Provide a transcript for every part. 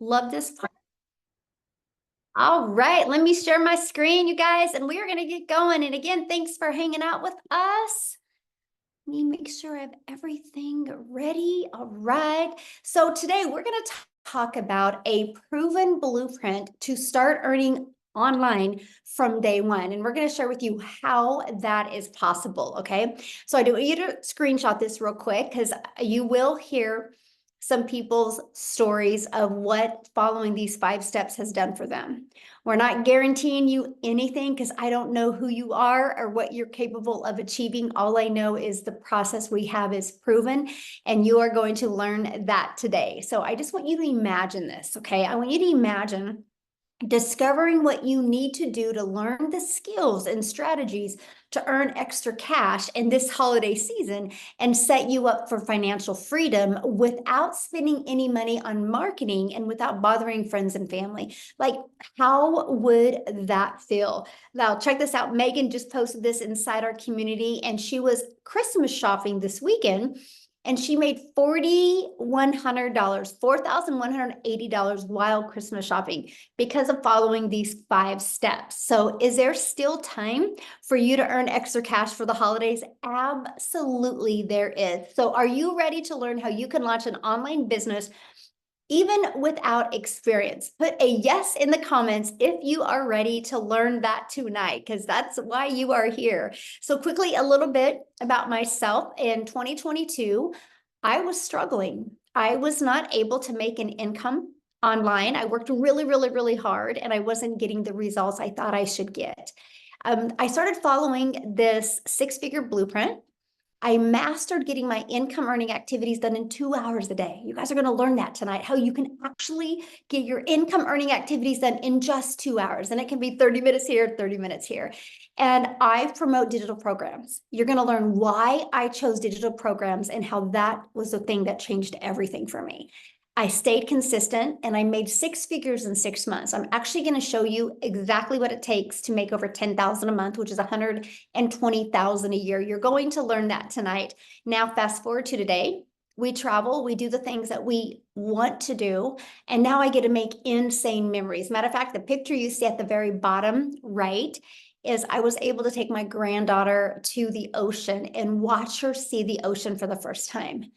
Love this. All right, let me share my screen, you guys, and we are going to get going. And again, thanks for hanging out with us. Let me make sure I have everything ready. All right. So today we're going to talk about a proven blueprint to start earning online from day one. And we're going to share with you how that is possible. Okay. So I do want you to screenshot this real quick because you will hear some people's stories of what following these 5 steps has done for them. We're not guaranteeing you anything because I don't know who you are or what you're capable of achieving. All I know is the process we have is proven, and you are going to learn that today. So I just want you to imagine this, okay? I want you to imagine discovering what you need to do to learn the skills and strategies to earn extra cash in this holiday season and set you up for financial freedom without spending any money on marketing and without bothering friends and family. Like, how would that feel? Now, check this out. Megan just posted this inside our community, and she was Christmas shopping this weekend. And she made $4,100, $4,180 while Christmas shopping because of following these 5 steps. So is there still time for you to earn extra cash for the holidays? Absolutely, there is. So are you ready to learn how you can launch an online business even without experience? Put a yes in the comments if you are ready to learn that tonight, because that's why you are here. So quickly, a little bit about myself. In 2022, I was struggling. I was not able to make an income online. I worked really, really, really hard, and I wasn't getting the results I thought I should get. I started following this 6-figure blueprint. I mastered getting my income earning activities done in 2 hours a day. You guys are going to learn that tonight, how you can actually get your income earning activities done in just 2 hours. And it can be 30 minutes here, 30 minutes here. And I promote digital programs. You're going to learn why I chose digital programs and how that was the thing that changed everything for me. I stayed consistent and I made 6 figures in 6 months. I'm actually going to show you exactly what it takes to make over 10,000 a month, which is 120,000 a year. You're going to learn that tonight. Now, fast forward to today. We travel, we do the things that we want to do, and now I get to make insane memories. Matter of fact, the picture you see at the very bottom right is I was able to take my granddaughter to the ocean and watch her see the ocean for the first time.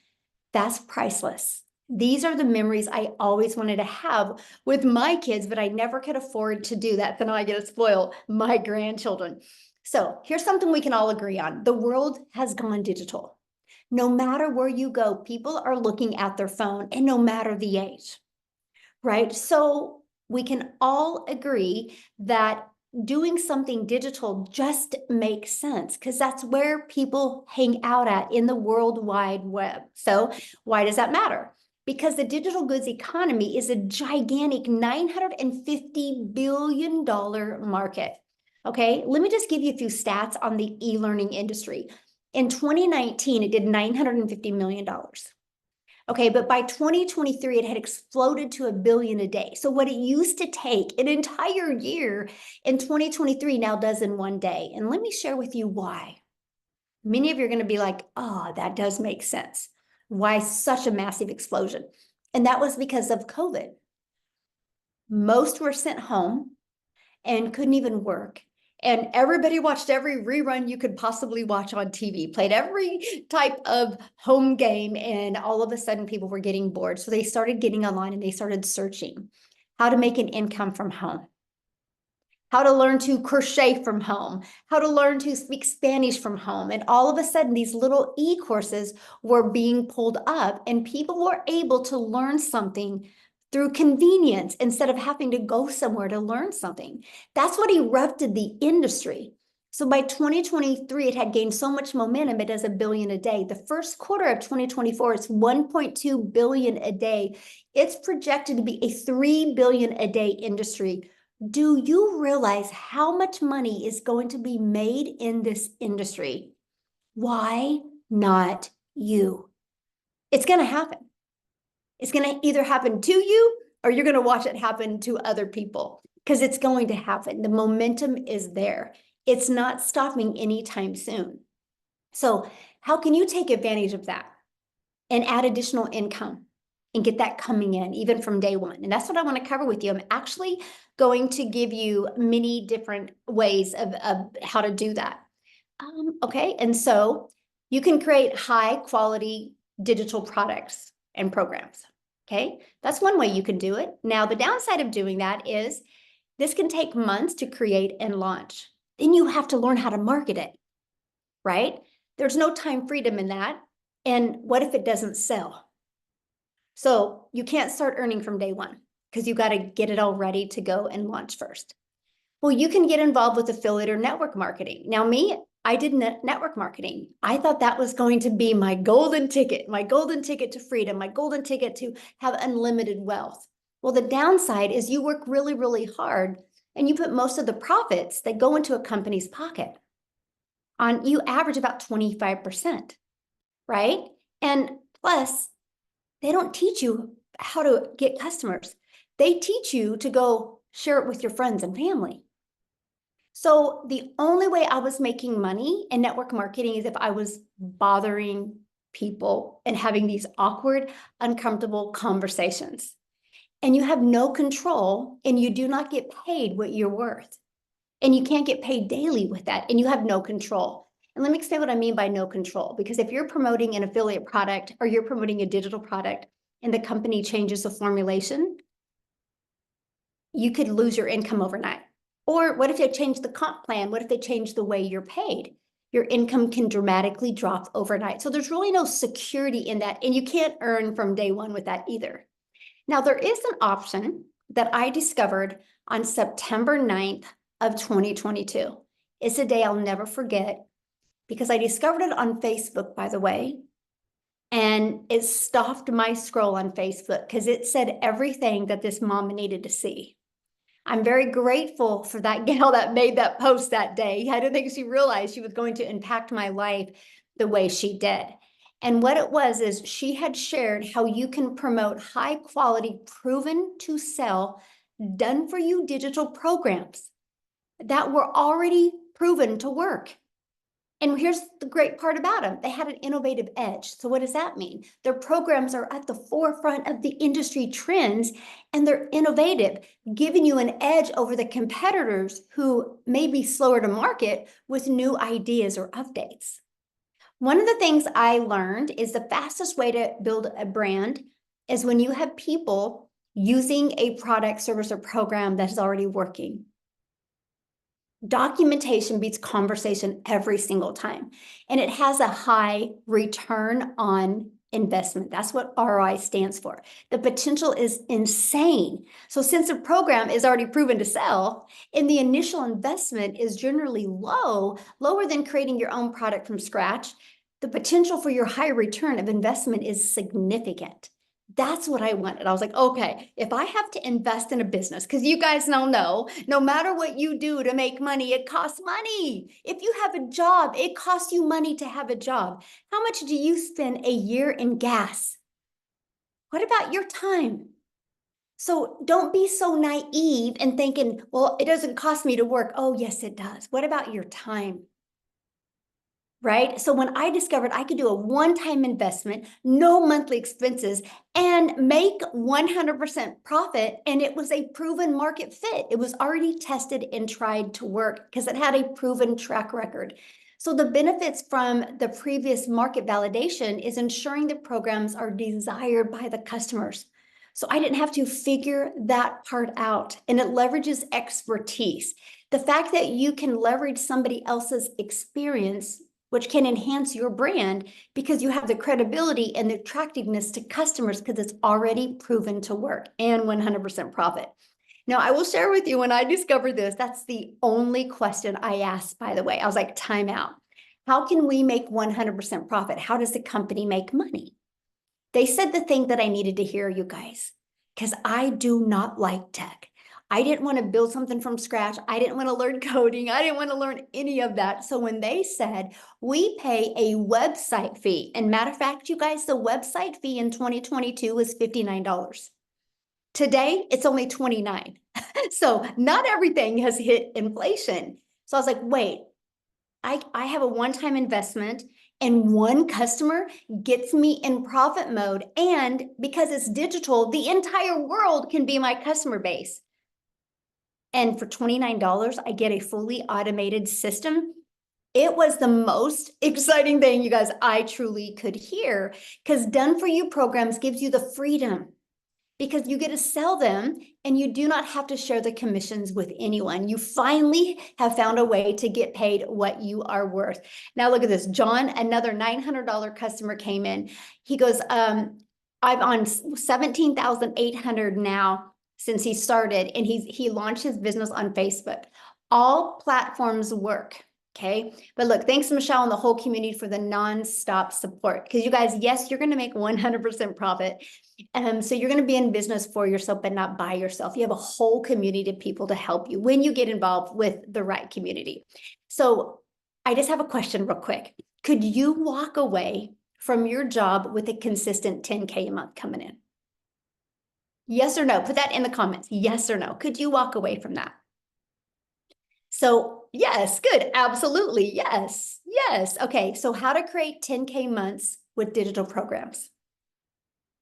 That's priceless. These are the memories I always wanted to have with my kids, but I never could afford to do that. So now I get to spoil my grandchildren. So here's something we can all agree on. The world has gone digital. No matter where you go, people are looking at their phone, and no matter the age, right? So we can all agree that doing something digital just makes sense because that's where people hang out at in the World Wide Web. So why does that matter? Because the digital goods economy is a gigantic $950 billion market. Okay, let me just give you a few stats on the e-learning industry. In 2019, it did $950 million. Okay, but by 2023, it had exploded to $1 billion a day. So what it used to take an entire year in 2023 now does in one day. And let me share with you why. Many of you are going to be like, oh, that does make sense. Why such a massive explosion? And that was because of COVID. Most were sent home and couldn't even work. And everybody watched every rerun you could possibly watch on TV, played every type of home game, and all of a sudden people were getting bored. So they started getting online and they started searching how to make an income from home, how to learn to crochet from home, how to learn to speak Spanish from home. And all of a sudden, these little e-courses were being pulled up, and people were able to learn something through convenience instead of having to go somewhere to learn something. That's what erupted the industry. So by 2023, it had gained so much momentum, it does $1 billion a day. The first quarter of 2024, it's 1.2 billion a day. It's projected to be a 3 billion a day industry. Do you realize how much money is going to be made in this industry? Why not you? It's going to happen. It's going to either happen to you or you're going to watch it happen to other people because it's going to happen. The momentum is there. It's not stopping anytime soon. So how can you take advantage of that and add additional income and get that coming in even from day one. And that's what I want to cover with you. I'm actually going to give you many different ways of how to do that. Okay, and so you can create high quality digital products and programs. Okay, that's one way you can do it. Now, the downside of doing that is this can take months to create and launch. Then you have to learn how to market it, right? There's no time freedom in that. And what if it doesn't sell? So you can't start earning from day one because you got to get it all ready to go and launch first. Well, you can get involved with affiliate or network marketing. Now, I did network marketing. I thought that was going to be my golden ticket to freedom, my golden ticket to have unlimited wealth. Well, the downside is you work really, really hard and you put most of the profits that go into a company's pocket. You average about 25%, right? And plus, they don't teach you how to get customers. They teach you to go share it with your friends and family. So the only way I was making money in network marketing is if I was bothering people and having these awkward, uncomfortable conversations. And you have no control and you do not get paid what you're worth. And you can't get paid daily with that and you have no control. And let me explain what I mean by no control, because if you're promoting an affiliate product or you're promoting a digital product and the company changes the formulation, you could lose your income overnight. Or what if they change the comp plan? What if they change the way you're paid? Your income can dramatically drop overnight. So there's really no security in that. And you can't earn from day one with that either. Now, there is an option that I discovered on September 9th of 2022. It's a day I'll never forget because I discovered it on Facebook, by the way. And it stopped my scroll on Facebook because it said everything that this mom needed to see. I'm very grateful for that gal that made that post that day. I don't think she realized she was going to impact my life the way she did. And what it was is she had shared how you can promote high quality, proven to sell, done for you digital programs that were already proven to work. And here's the great part about them. They had an innovative edge. So what does that mean? Their programs are at the forefront of the industry trends and they're innovative, giving you an edge over the competitors who may be slower to market with new ideas or updates. One of the things I learned is the fastest way to build a brand is when you have people using a product, service, or program that is already working. Documentation beats conversation every single time. And it has a high return on investment. That's what ROI stands for. The potential is insane. So since a program is already proven to sell and the initial investment is generally lower than creating your own product from scratch, the potential for your high return of investment is significant. That's what I wanted. I was like, okay, if I have to invest in a business, because you guys now know, no matter what you do to make money, it costs money. If you have a job, it costs you money to have a job. How much do you spend a year in gas? What about your time? So don't be so naive and thinking, well, it doesn't cost me to work. Oh, yes, it does. What about your time? Right? So when I discovered I could do a one-time investment, no monthly expenses, and make 100% profit, and it was a proven market fit. It was already tested and tried to work because it had a proven track record. So the benefits from the previous market validation is ensuring the programs are desired by the customers. So I didn't have to figure that part out, and it leverages expertise. The fact that you can leverage somebody else's experience, which can enhance your brand because you have the credibility and the attractiveness to customers because it's already proven to work and 100% profit. Now, I will share with you when I discovered this, that's the only question I asked, by the way. I was like, time out. How can we make 100% profit? How does the company make money? They said the thing that I needed to hear, you guys, because I do not like tech. I didn't want to build something from scratch. I didn't want to learn coding. I didn't want to learn any of that. So when they said we pay a website fee, and matter of fact, you guys, the website fee in 2022 was $59. Today, it's only $29. So not everything has hit inflation. So I was like, wait, I have a one-time investment And one customer gets me in profit mode. And because it's digital, the entire world can be my customer base. And for $29, I get a fully automated system. It was the most exciting thing, you guys, I truly could hear, because Done For You programs gives you the freedom, because you get to sell them and you do not have to share the commissions with anyone. You finally have found a way to get paid what you are worth. Now look at this. John, another $900 customer came in. He goes, I'm on 17,800 now since he started, and he launched his business on Facebook. All platforms work. Okay. But look, thanks Michelle and the whole community for the nonstop support. Because you guys, yes, you're going to make 100% profit. So you're going to be in business for yourself, but not by yourself. You have a whole community of people to help you when you get involved with the right community. So I just have a question real quick. Could you walk away from your job with a consistent 10K a month coming in? Yes or no? Put that in the comments. Yes or no? Could you walk away from that? So yes, good. Absolutely. Yes. Yes. Okay. So how to create 10K months with digital programs.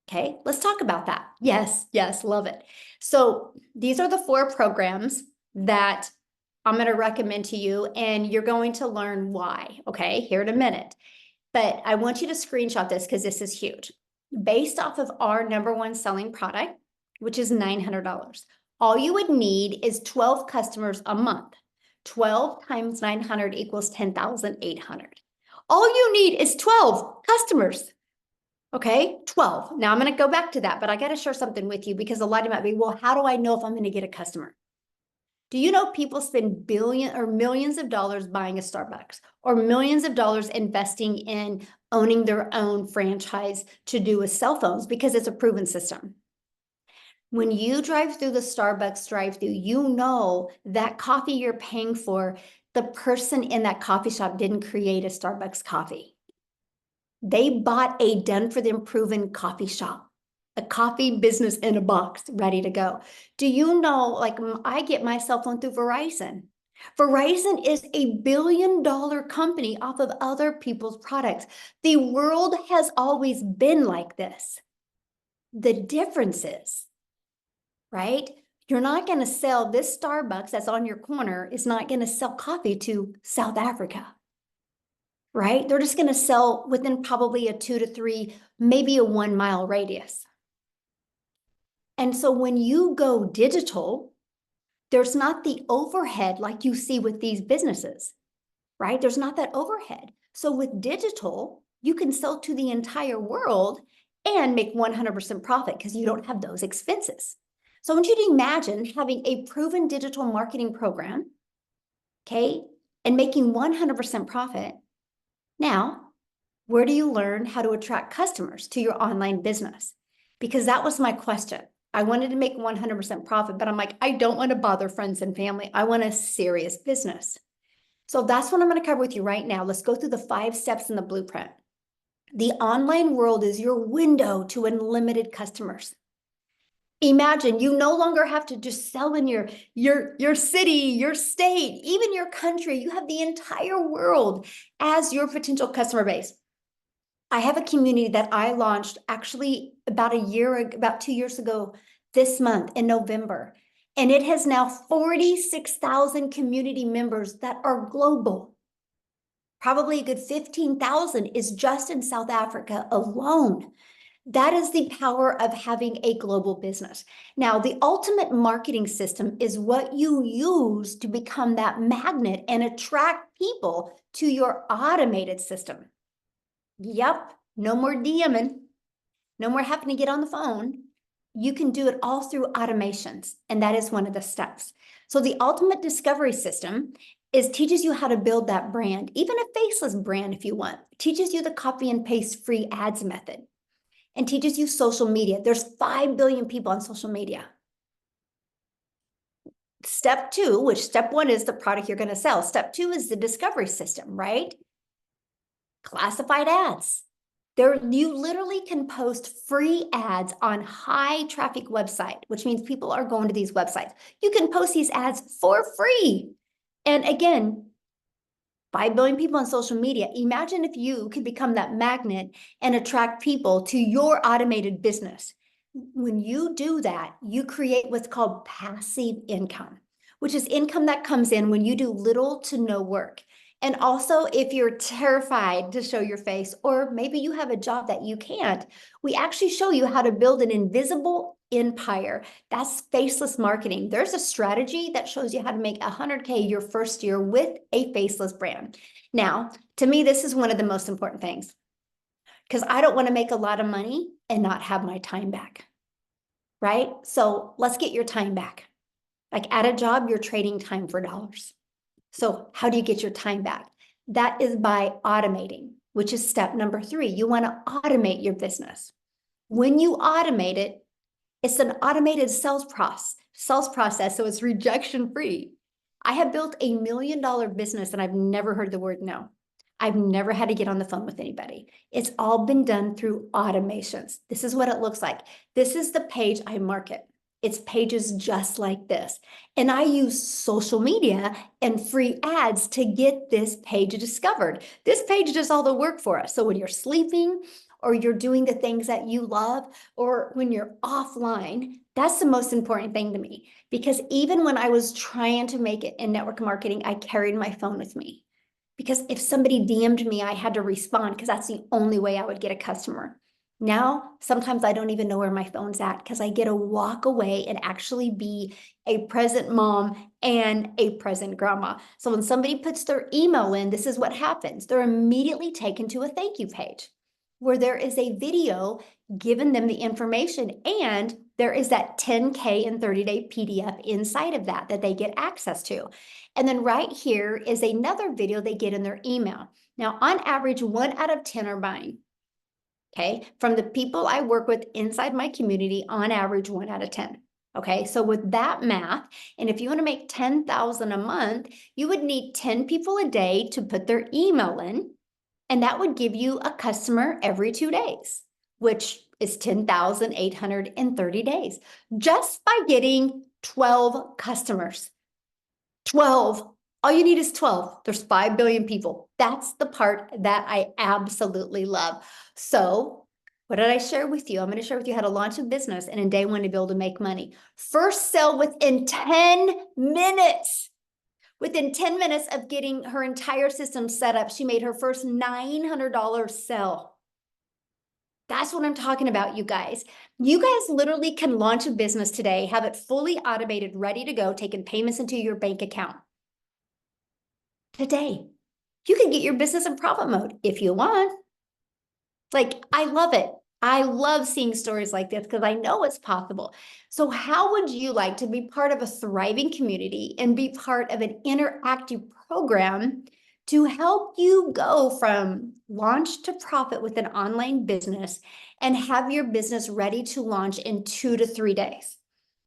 Okay, let's talk about that. Yes, yes, love it. So these are the 4 programs that I'm going to recommend to you, and you're going to learn why, okay, here in a minute. But I want you to screenshot this because this is huge. Based off of our #1 selling product, which is $900, all you would need is 12 customers a month. 12 times 900 equals 10,800. All you need is 12 customers. Okay, 12. Now I'm going to go back to that, but I got to share something with you, because a lot of you might be, well, how do I know if I'm going to get a customer? Do you know people spend billions or millions of dollars buying a Starbucks, or millions of dollars investing in owning their own franchise to do with cell phones, because it's a proven system? When you drive through the Starbucks drive-through, you know that coffee you're paying for, the person in that coffee shop didn't create a Starbucks coffee. They bought a done for them proven coffee shop, a coffee business in a box ready to go. Do you know, like, I get my cell phone through Verizon. Verizon is a billion-dollar company off of other people's products. The world has always been like this. The difference is, right? You're not going to sell this Starbucks that's on your corner is not going to sell coffee to South Africa. Right? They're just going to sell within probably a 2 to 3, maybe a 1 mile radius. And so when you go digital, there's not the overhead like you see with these businesses, right? There's not that overhead. So with digital, you can sell to the entire world and make 100% profit because you don't have those expenses. So I want you to imagine having a proven digital marketing program, okay, and making 100% profit. Now, where do you learn how to attract customers to your online business? Because that was my question. I wanted to make 100% profit, but I'm like, I don't want to bother friends and family. I want a serious business. So that's what I'm going to cover with you right now. Let's go through the 5 steps in the blueprint. The online world is your window to unlimited customers. Imagine you no longer have to just sell in your city, your state, even your country. You have the entire world as your potential customer base. I have a community that I launched actually about 2 years ago this month in November. And it has now 46,000 community members that are global. Probably a good 15,000 is just in South Africa alone. That is the power of having a global business. Now, the ultimate marketing system is what you use to become that magnet and attract people to your automated system. Yep, no more DMing, no more having to get on the phone. You can do it all through automations, and that is one of the steps. So the ultimate discovery system teaches you how to build that brand, even a faceless brand if you want. It teaches you the copy and paste free ads method, and teaches you social media. There's 5 billion people on social media. Step 2, which step 1 is the product you're going to sell. Step 2 is the discovery system, right? Classified ads. You literally can post free ads on high traffic website, which means people are going to these websites. You can post these ads for free. And again, 5 billion people on social media. Imagine if you could become that magnet and attract people to your automated business. When you do that, you create what's called passive income, which is income that comes in when you do little to no work. And also, if you're terrified to show your face, or maybe you have a job that you can't, we actually show you how to build an invisible empire. That's faceless marketing. There's a strategy that shows you how to make 100K your first year with a faceless brand. Now, to me, this is one of the most important things, because I don't want to make a lot of money and not have my time back, right? So let's get your time back. Like at a job, you're trading time for dollars. So how do you get your time back? That is by automating, which is step number 3. You want to automate your business. When you automate it, it's an automated sales process, so it's rejection free. I have built $1 million business and I've never heard the word no. I've never had to get on the phone with anybody. It's all been done through automations. This is what it looks like. This is the page I market. It's pages just like this. And I use social media and free ads to get this page discovered. This page does all the work for us. So when you're sleeping or you're doing the things that you love, or when you're offline, that's the most important thing to me. Because even when I was trying to make it in network marketing, I carried my phone with me. Because if somebody DM'd me, I had to respond because that's the only way I would get a customer. Now, sometimes I don't even know where my phone's at because I get to walk away and actually be a present mom and a present grandma. So when somebody puts their email in, this is what happens. They're immediately taken to a thank you page where there is a video giving them the information, and there is that 10K and 30-day PDF inside of that they get access to. And then right here is another video they get in their email. Now, on average, 1 out of 10 are buying. Okay, from the people I work with inside my community, on average, 1 out of 10. Okay, so with that math, and if you want to make $10,000 a month, you would need 10 people a day to put their email in, and that would give you a customer every 2 days, which is 10,830 days, just by getting 12 customers. 12. All you need is 12. There's 5 billion people. That's the part that I absolutely love. So what did I share with you? I'm going to share with you how to launch a business and in day 1 to be able to make money. First sell within 10 minutes. Within 10 minutes of getting her entire system set up, she made her first $900 sell. That's what I'm talking about, you guys. You guys literally can launch a business today, have it fully automated, ready to go, taking payments into your bank account. Today, you can get your business in profit mode if you want. Like, I love it. I love seeing stories like this because I know it's possible. So how would you like to be part of a thriving community and be part of an interactive program to help you go from launch to profit with an online business and have your business ready to launch in 2 to 3 days?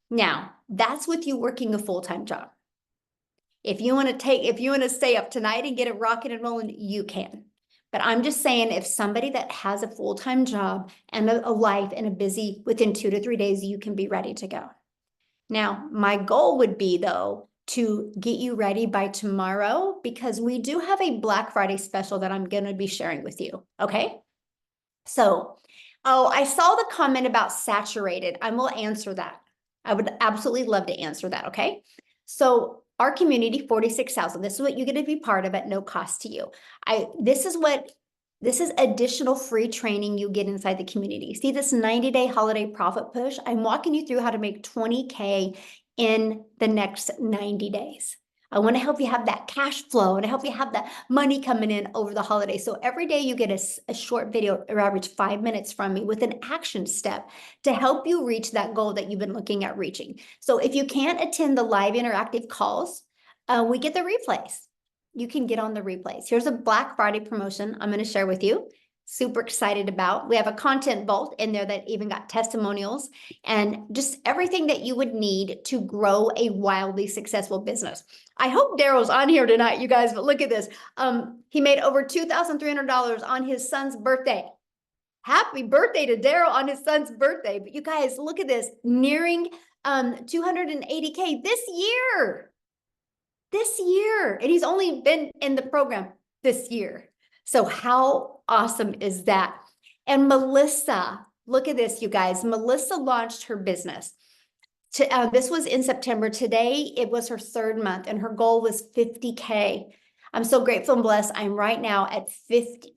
Now, that's with you working a full-time job. If you want to stay up tonight and get it rocking and rolling, you can. But I'm just saying, if somebody that has a full-time job and a life and a busy, within 2 to 3 days, you can be ready to go. Now, my goal would be, though, to get you ready by tomorrow, because we do have a Black Friday special that I'm going to be sharing with you. Okay. So, I saw the comment about saturated. I will answer that. I would absolutely love to answer that. Okay. So our community, 46,000. This is what you're going to be part of at no cost to you. This is additional free training you get inside the community. See this 90-day holiday profit push? I'm walking you through how to make 20K in the next 90 days. I want to help you have that cash flow and help you have that money coming in over the holidays. So every day you get a short video, or average 5 minutes from me with an action step to help you reach that goal that you've been looking at reaching. So if you can't attend the live interactive calls, we get the replays. You can get on the replays. Here's a Black Friday promotion I'm going to share with you. Super excited about. We have a content vault in there that even got testimonials and just everything that you would need to grow a wildly successful business. I hope Daryl's on here tonight, you guys, but look at this. He made over $2,300 on his son's birthday. Happy birthday to Daryl on his son's birthday. But you guys, look at this, nearing 280K this year. And he's only been in the program this year. So how awesome is that? And Melissa, look at this, you guys. Melissa launched her business. This was in September. Today, it was her 3rd month, and her goal was 50K. I'm so grateful and blessed. I'm right now at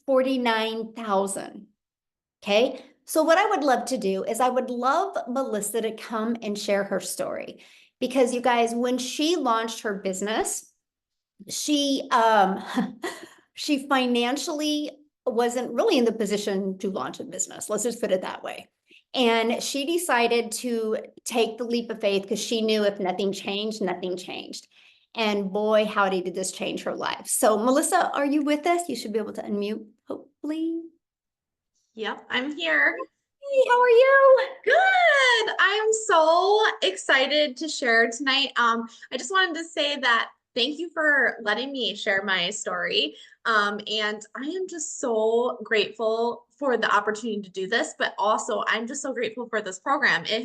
49,000. Okay. So what I would love to do is I would love Melissa to come and share her story, because you guys, when she launched her business, she she financially wasn't really in the position to launch a business. Let's just put it that way. And she decided to take the leap of faith because she knew if nothing changed, nothing changed. And boy, howdy, did this change her life. So Melissa, are you with us? You should be able to unmute, hopefully. Yep, I'm here. Hey, how are you? Good. I am so excited to share tonight. I just wanted to say that thank you for letting me share my story. And I am just so grateful for the opportunity to do this, but also I'm just so grateful for this program. It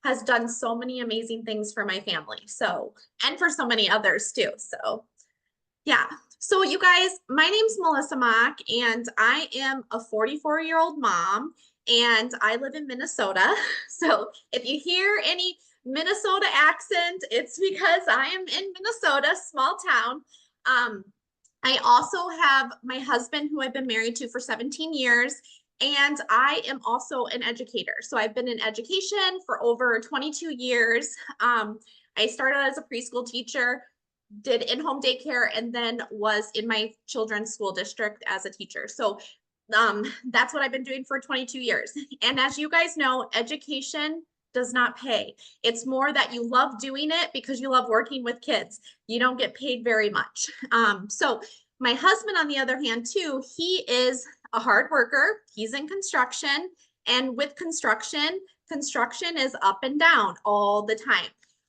has done so many amazing things for my family. So, and for so many others too. So yeah. So you guys, my name's Melissa Mock, and I am a 44-year-old mom, and I live in Minnesota. So if you hear any Minnesota accent, it's because I am in Minnesota, small town. I also have my husband, who I've been married to for 17 years, and I am also an educator. So I've been in education for over 22 years. I started as a preschool teacher, did in-home daycare, and then was in my children's school district as a teacher. So that's what I've been doing for 22 years. And as you guys know, education does not pay. It's more that you love doing it because you love working with kids. You don't get paid very much. So my husband, on the other hand, too, he is a hard worker. He's in construction. And with construction is up and down all the time.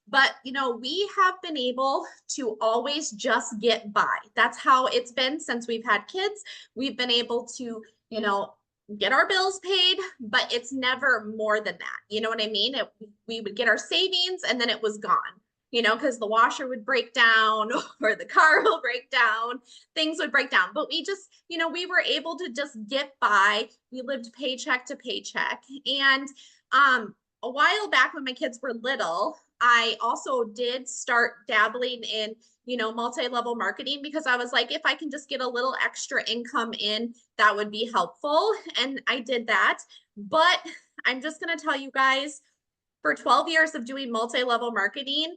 But, you know, we have been able to always just get by. That's how it's been since we've had kids. We've been able to, you know, get our bills paid, but it's never more than that. You know what I mean? We would get our savings and then it was gone, you know, because the washer would break down or the car will break down, things would break down. But we just, you know, we were able to just get by. We lived paycheck to paycheck. And a while back when my kids were little, I also did start dabbling in, you know, multi-level marketing, because I was like, if I can just get a little extra income in, that would be helpful. And I did that. But I'm just going to tell you guys, for 12 years of doing multi-level marketing,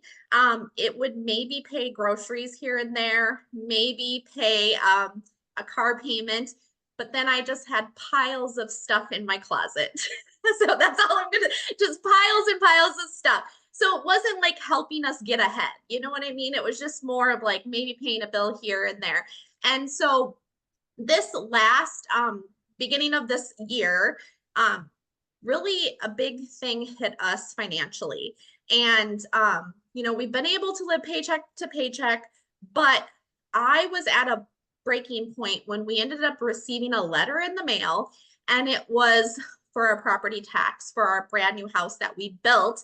it would maybe pay groceries here and there, maybe pay a car payment, but then I just had piles of stuff in my closet. So that's all I'm gonna, just piles and piles of stuff. So it wasn't like helping us get ahead. You know what I mean? It was just more of like maybe paying a bill here and there. And so this last beginning of this year, really a big thing hit us financially. And you know, we've been able to live paycheck to paycheck, but I was at a breaking point when we ended up receiving a letter in the mail, and it was for a property tax for our brand new house that we built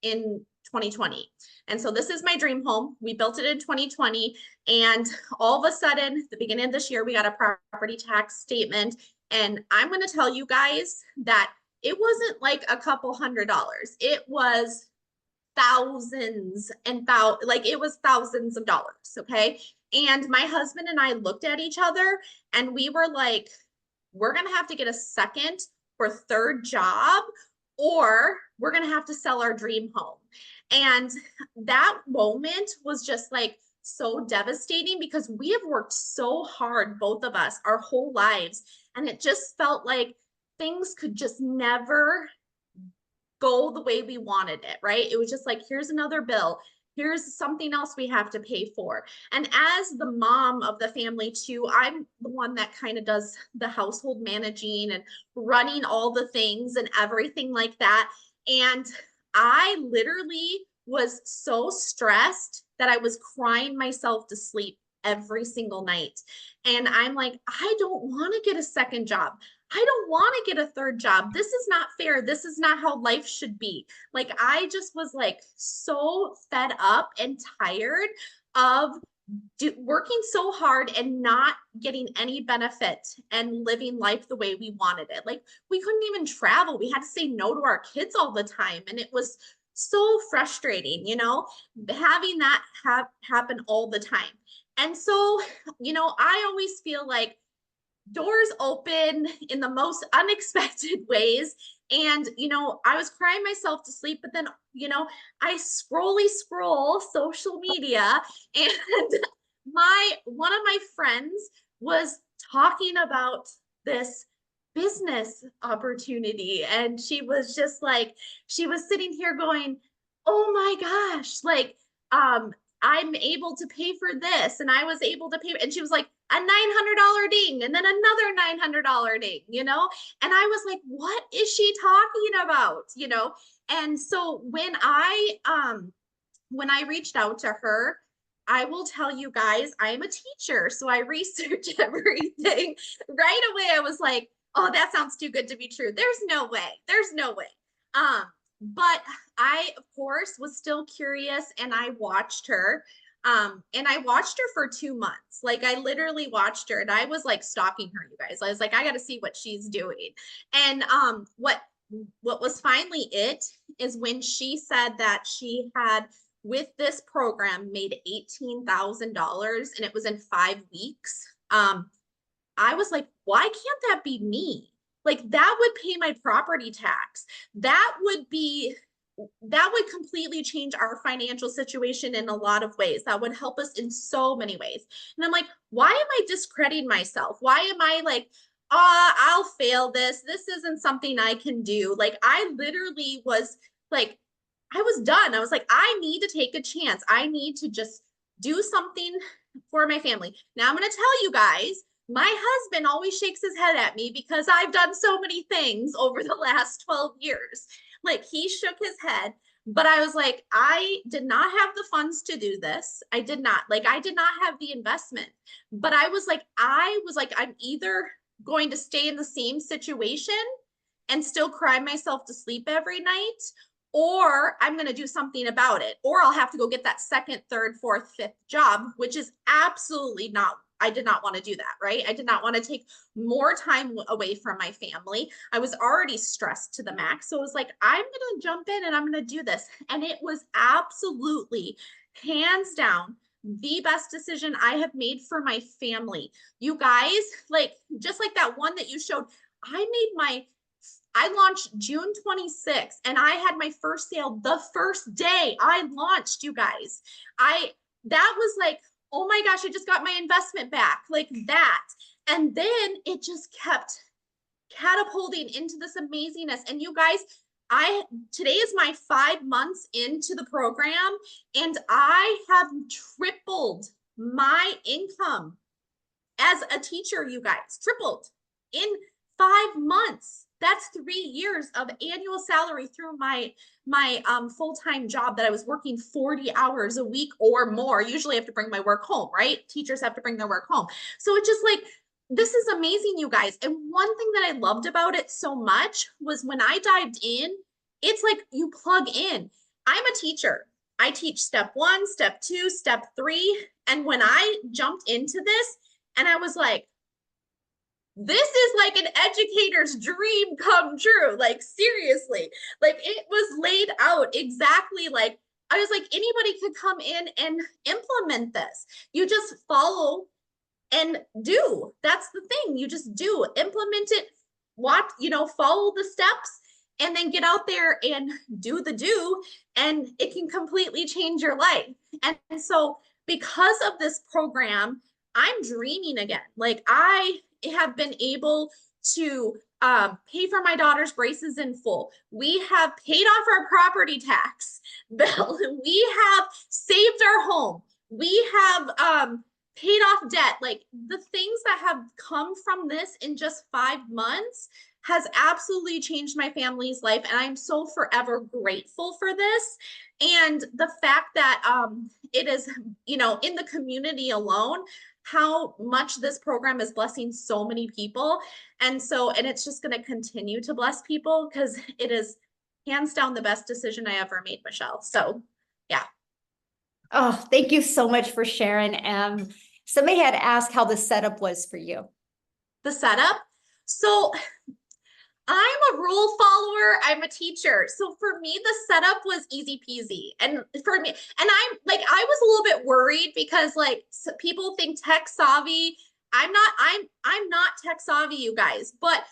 in 2020. And so this is my dream home. We built it in 2020. And all of a sudden, the beginning of this year, we got a property tax statement. And I'm going to tell you guys that it wasn't like a couple $100s. It was thousands and like it was thousands of dollars. Okay. And my husband and I looked at each other and we were like, we're going to have to get a second or third job, or we're going to have to sell our dream home. And that moment was just like so devastating, because we have worked so hard, both of us, our whole lives. And it just felt like things could just never go the way we wanted it, right? It was just like, here's another bill. Here's something else we have to pay for. And as the mom of the family too, I'm the one that kind of does the household managing and running all the things and everything like that. And I literally was so stressed that I was crying myself to sleep every single night. And I'm like, I don't want to get a second job. I don't want to get a third job. This is not fair. This is not how life should be. Like, I just was like so fed up and tired of working so hard and not getting any benefit and living life the way we wanted it. Like we couldn't even travel. We had to say no to our kids all the time. And it was so frustrating, having that happen all the time. And so, I always feel like doors open in the most unexpected ways. And, I was crying myself to sleep, but then, I scroll social media and one of my friends was talking about this business opportunity. And she was just like, she was sitting here going, oh my gosh, like, I'm able to pay for this. And I was able to pay. And she was like, a $900 ding and then another $900 ding, And I was like, what is she talking about? And so when I reached out to her, I will tell you guys, I am a teacher. So I researched everything right away. I was like, oh, that sounds too good to be true. There's no way. There's no way. But I, of course, was still curious and I watched her. And I watched her for 2 months. Like I literally watched her and I was like stalking her, you guys. I was like, I got to see what she's doing. And what was finally it is when she said that she had with this program made $18,000 and it was in 5 weeks. I was like, why can't that be me? Like that would pay my property tax. That would completely change our financial situation in a lot of ways. That would help us in so many ways. And I'm like, why am I discrediting myself? Why am I like, I'll fail this. This isn't something I can do. Like I literally was like, I was done. I was like, I need to take a chance. I need to just do something for my family. Now I'm going to tell you guys, my husband always shakes his head at me because I've done so many things over the last 12 years. Like he shook his head, but I was like, I did not have the funds to do this. I did not have the investment, but I was like, I'm either going to stay in the same situation and still cry myself to sleep every night, or I'm going to do something about it, or I'll have to go get that second, third, fourth, fifth job, which is absolutely not, I did not want to do that, right? I did not want to take more time away from my family. I was already stressed to the max. So it was like, I'm going to jump in and I'm going to do this. And it was absolutely hands down the best decision I have made for my family. You guys, like, just like that one that you showed, I launched June 26th and I had my first sale the first day I launched, you guys. That was like, oh my gosh, I just got my investment back, like that. And then it just kept catapulting into this amazingness. And you guys, today is my 5 months into the program and I have tripled my income as a teacher, you guys, tripled in 5 months. That's 3 years of annual salary through my full-time job that I was working 40 hours a week or more. Usually I have to bring my work home, right? Teachers have to bring their work home. So it's just like, this is amazing, you guys. And one thing that I loved about it so much was when I dived in, it's like you plug in. I'm a teacher. I teach step 1, step 2, step 3. And when I jumped into this and I was like, this is like an educator's dream come true. Like seriously, like it was laid out exactly like I was like, anybody could come in and implement this. You just follow and do. That's the thing. You just do, implement it, watch, follow the steps and then get out there and do the do. And it can completely change your life. And so because of this program, I'm dreaming again. Like I have been able to pay for my daughter's braces in full. We have paid off our property tax bill. We have saved our home. We have paid off debt. Like the things that have come from this in just 5 months has absolutely changed my family's life. And I'm so forever grateful for this. And the fact that it is, in the community alone, how much this program is blessing so many people. And it's just going to continue to bless people because it is hands down the best decision I ever made, Michelle. So yeah. Oh, thank you so much for sharing. Somebody had asked how the setup was for you. The setup. So I'm a rule follower. I'm a teacher. So for me, the setup was easy peasy. And for me, and I was a little bit worried because like people think tech savvy. I'm not tech savvy, you guys, but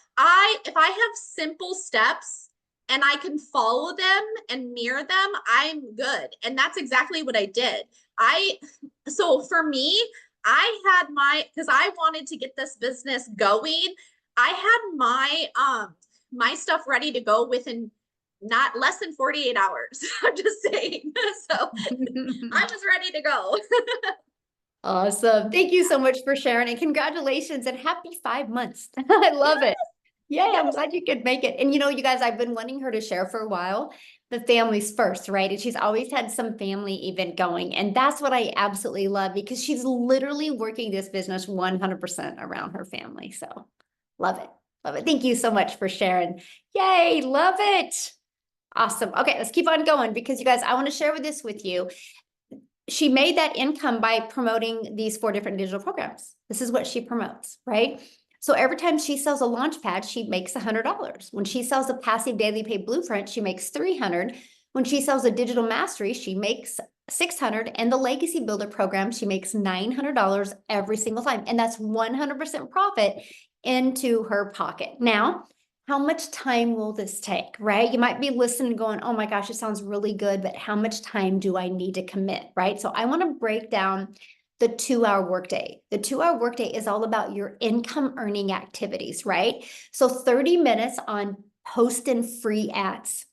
if I have simple steps and I can follow them and mirror them, I'm good. And that's exactly what I did. So for me, because I wanted to get this business going, I had my stuff ready to go within not less than 48 hours. I'm just saying. So I was ready to go. Awesome. Thank you so much for sharing and congratulations and happy 5 months. I love it. Yeah, I'm glad you could make it. And you guys, I've been wanting her to share for a while the families first, right? And she's always had some family event going. And that's what I absolutely love because she's literally working this business 100% around her family. So love it. Love it. Thank you so much for sharing. Yay, love it. Awesome. Okay, let's keep on going because you guys, I want to share this with you. She made that income by promoting these 4 different digital programs. This is what she promotes, right? So every time she sells a launch pad, she makes $100. When she sells a passive daily pay blueprint, she makes 300. When she sells a digital mastery, she makes 600. And the legacy builder program, she makes $900 every single time. And that's 100% profit into her pocket. Now, how much time will this take, right? You might be listening going, oh my gosh, it sounds really good, but how much time do I need to commit, right? So I want to break down the 2-hour workday. The 2-hour workday is all about your income earning activities, right? So 30 minutes on post and free ads.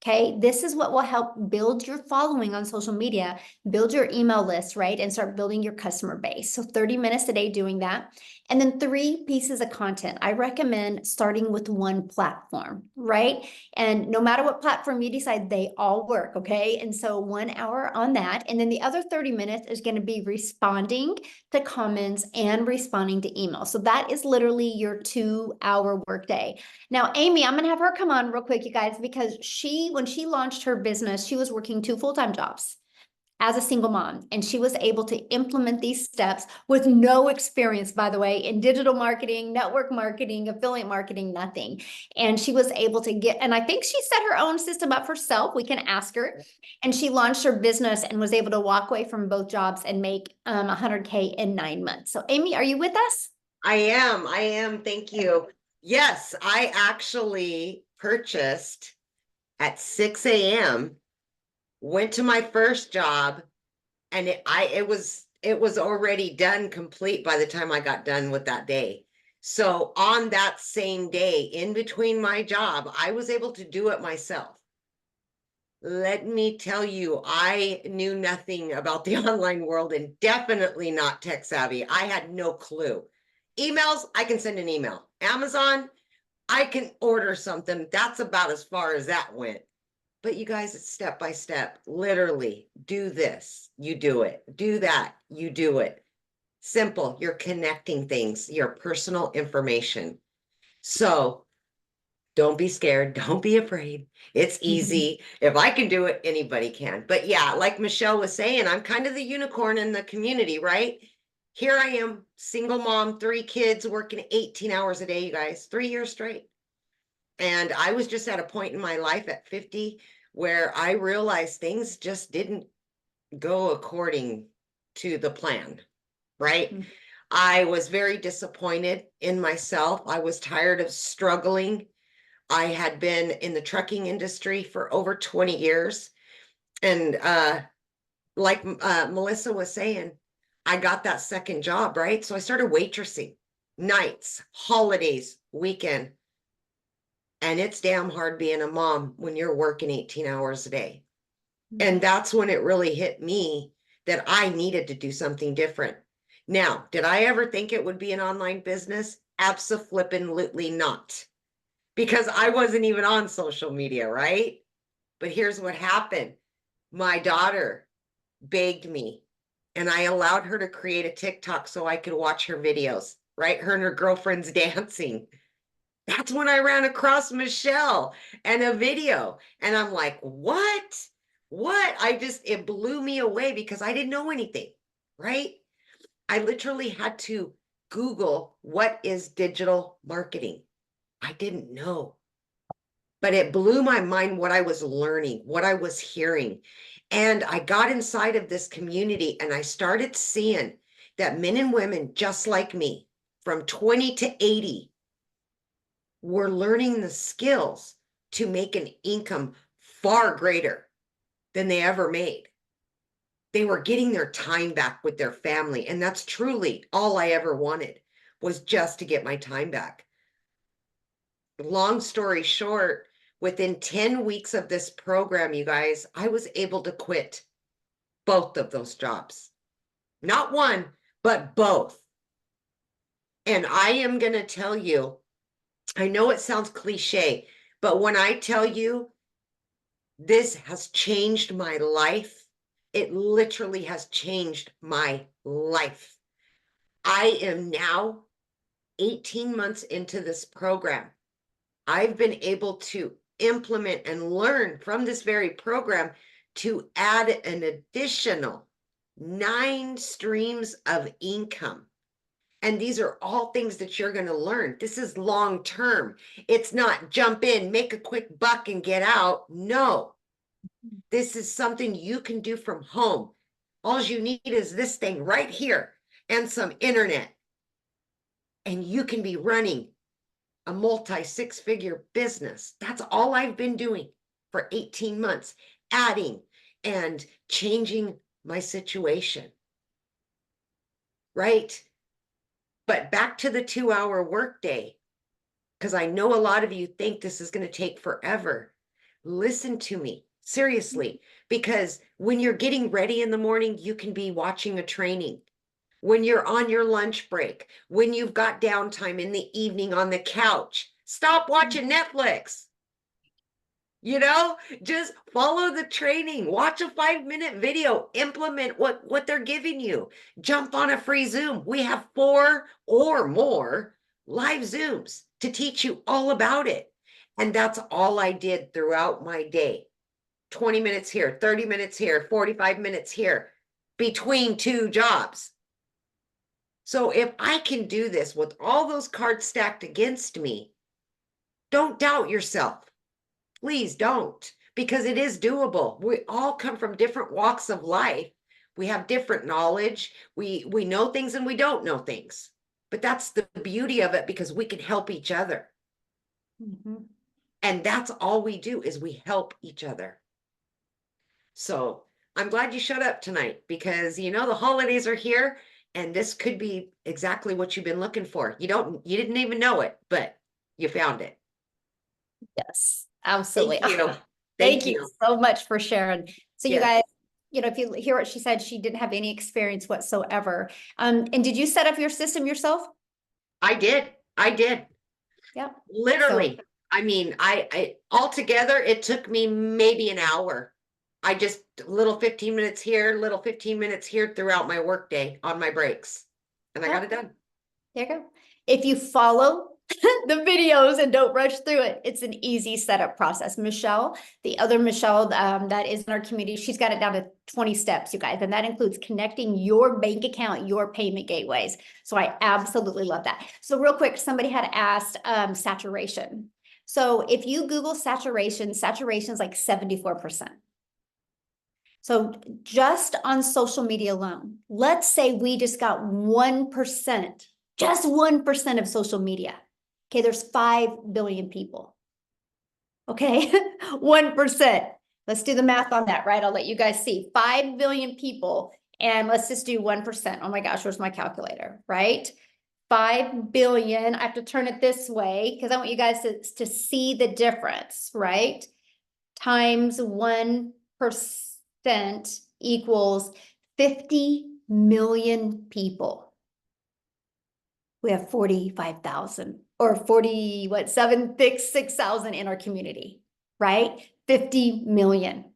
Okay, this is what will help build your following on social media, build your email list, right? And start building your customer base. So 30 minutes a day doing that. And then 3 pieces of content. I recommend starting with one platform, right? And no matter what platform you decide, they all work, okay? And so 1 hour on that. And then the other 30 minutes is going to be responding to comments and responding to emails. So that is literally your 2-hour workday. Now, Amy, I'm going to have her come on real quick, you guys, because when she launched her business, she was working 2 full-time jobs as a single mom, and she was able to implement these steps with no experience, by the way, in digital marketing, network marketing, affiliate marketing, nothing. And she was able to and I think she set her own system up herself. We can ask her. And she launched her business and was able to walk away from both jobs and make 100K in 9 months. So Amy, are you with us? I am. Thank you. Yes, I actually purchased at 6 a.m., went to my first job, and it was already done complete by the time I got done with that day. So on that same day, in between my job, I was able to do it myself. Let me tell you, I knew nothing about the online world and definitely not tech savvy. I had no clue. Emails, I can send an email. Amazon, I can order something. That's about as far as that went. But you guys, it's step by step. Literally, do this, you do it. Do that, you do it. Simple. You're connecting things, your personal information. So don't be scared. Don't be afraid. It's easy. If I can do it, anybody can. But yeah, like Michelle was saying, I'm kind of the unicorn in the community, right? Here I am, single mom, 3 kids, working 18 hours a day, you guys, 3 years straight. And I was just at a point in my life at 50 where I realized things just didn't go according to the plan, right? Mhm. I was very disappointed in myself. I was tired of struggling. I had been in the trucking industry for over 20 years. And like Melissa was saying, I got that second job, right? So I started waitressing nights, holidays, weekend. And it's damn hard being a mom when you're working 18 hours a day. And that's when it really hit me that I needed to do something different. Now, did I ever think it would be an online business? Abso-flippin-lutely not. Because I wasn't even on social media, right? But here's what happened. My daughter begged me, and I allowed her to create a TikTok so I could watch her videos, right? Her and her girlfriends dancing. That's when I ran across Michelle and a video. And I'm like, what? what? It blew me away because I didn't know anything, right? I literally had to Google what is digital marketing. I didn't know, but it blew my mind what I was learning, what I was hearing. And I got inside of this community and I started seeing that men and women just like me, from 20 to 80, were learning the skills to make an income far greater than they ever made. They were getting their time back with their family. And that's truly all I ever wanted, was just to get my time back. Long story short, within 10 weeks of this program, you guys, I was able to quit both of those jobs. Not one, but both. And I am going to tell you, I know it sounds cliche, but when I tell you this has changed my life, it literally has changed my life. I am now 18 months into this program. I've been able to implement and learn from this very program to add an additional 9 streams of income. And these are all things that you're going to learn. This is long term. It's not jump in, make a quick buck and get out. No, this is something you can do from home. All you need is this thing right here and some internet. And you can be running a multi-6-figure business. That's all I've been doing for 18 months, adding and changing my situation. Right? But back to the 2-hour workday, because I know a lot of you think this is going to take forever. Listen to me, seriously, because when you're getting ready in the morning, you can be watching a training. When you're on your lunch break, when you've got downtime in the evening on the couch, stop watching Netflix. Just follow the training, watch a 5-minute video, implement what they're giving you, jump on a free Zoom. We have 4 or more live Zooms to teach you all about it. And that's all I did throughout my day. 20 minutes here, 30 minutes here, 45 minutes here, between 2 jobs. So if I can do this with all those cards stacked against me, don't doubt yourself. Please don't, because it is doable. We all come from different walks of life. We have different knowledge. We know things and we don't know things. But that's the beauty of it, because we can help each other. Mhm. And that's all we do, is we help each other. So I'm glad you showed up tonight, because the holidays are here and this could be exactly what you've been looking for. You didn't even know it, but you found it. Yes, absolutely. Thank you. Thank you so much for sharing. So you Yes. guys, if you hear what she said, she didn't have any experience whatsoever. And did you set up your system yourself? I did. Yep. Literally. I mean, I altogether, it took me maybe an hour. I just little 15 minutes here, little 15 minutes here throughout my workday on my breaks. And I got it done. There you go. If you follow the videos and don't rush through it, it's an easy setup process. Michelle, the other Michelle that is in our community, she's got it down to 20 steps, you guys. And that includes connecting your bank account, your payment gateways. So I absolutely love that. So real quick, somebody had asked saturation. So if you Google saturation is like 74%. So just on social media alone, let's say we just got 1%, just 1% of social media. Okay, there's 5 billion people. Okay, 1%. Let's do the math on that, right? I'll let you guys see. 5 billion people, and let's just do 1%. Oh my gosh, where's my calculator, right? 5 billion, I have to turn it this way because I want you guys to see the difference, right? Times 1% equals 50 million people. We have 45,000 or 6,000 in our community, right? 50 million.